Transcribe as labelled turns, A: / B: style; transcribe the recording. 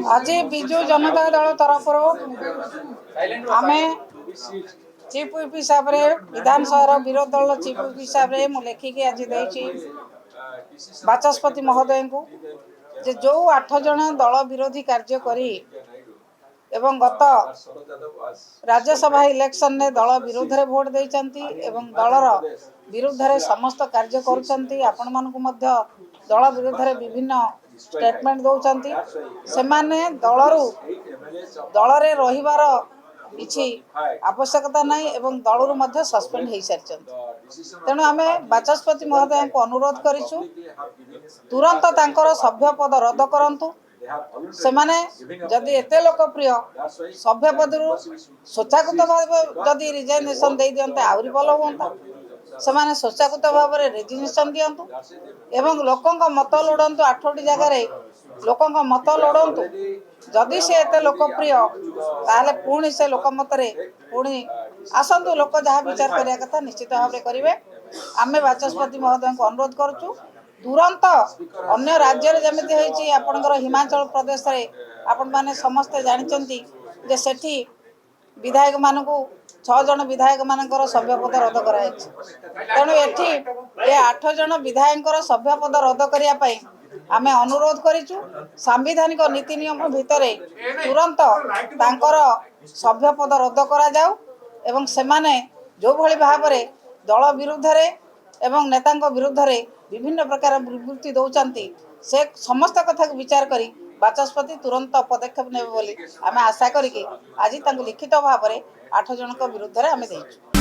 A: आज विजु जनता दल तरफ आम चीफ व्हिप हिसाब से विधानसभा विरोधी दल चीफ व्हिप हिसाब से मुझे लिखिकी आज देती बाचस्पति महोदय को जे जो 8 जन दल विरोधी कार्य करी एवं गत राज्यसभा इलेक्शन ने दल विरोध रे भोट देइचंती एवं दलर विरुद्ध रे समस्त कार्य करूचंती आपण मानकु मध्य दल विरुद्ध रे विभिन्न स्टेटमेंट दउचंती सेमाने दलरु दल रे रहिबार किछि आवश्यकता नहीं एवं दलरु मध्य सस्पेंड हो सारी तेणु आम बाचस्पति महोदय को अनुरोध करिछु तुरंत तांकर सभ्य पद रद्द करंतु सेमाने जदि एते लोकप्रिय सभ्य पदरु स्वच्छाकृत भाव जदि रिजाइनेशन दे दियंते आउरी भल होता सेमाने स्वच्छाकृत भाव में रेजिग्नेशन दियंतु एवं लोकंक मत लोड़ंतु 8टी जगार लोकंक मत लोड़ंतु जदि से एते लोकप्रिय ताहले पुणी से लोकमत रे पुणी आसंतु लोक जहाँ विचार करिया कथा निश्चित भाव में करेंगे। आमे बाचस्पति महोदय को अनुरोध करूँ तुरंत अन्य राज्य जमी होती आपणकर हिमाचल प्रदेश रे आपण माने समस्ते जानते जे सेठी विधायक मानकु 6 जन विधायक मानकर सभ्य पद रद्द कराई तेणु एठी ये 8 जन विधायक सभ्य पद रद्द करने आमे अनुरोध करिचु सांविधानिक नीति नियम भितर तुरंत तांकर सभ्य पद रद्द करा जाऊ एवं सेमाने जो भली भाव में दल विरुद्ध रे एवं नेतांक विरुद्ध रे विभिन्न प्रकार विवृत्ति दौरान से समस्त कथा को विचार करी बाचस्पति तुरंत पदक्षेप नेबे बोली आमे आशा करिके आज लिखित भाव में 8 जनक विरुद्ध रे आमे देइछु।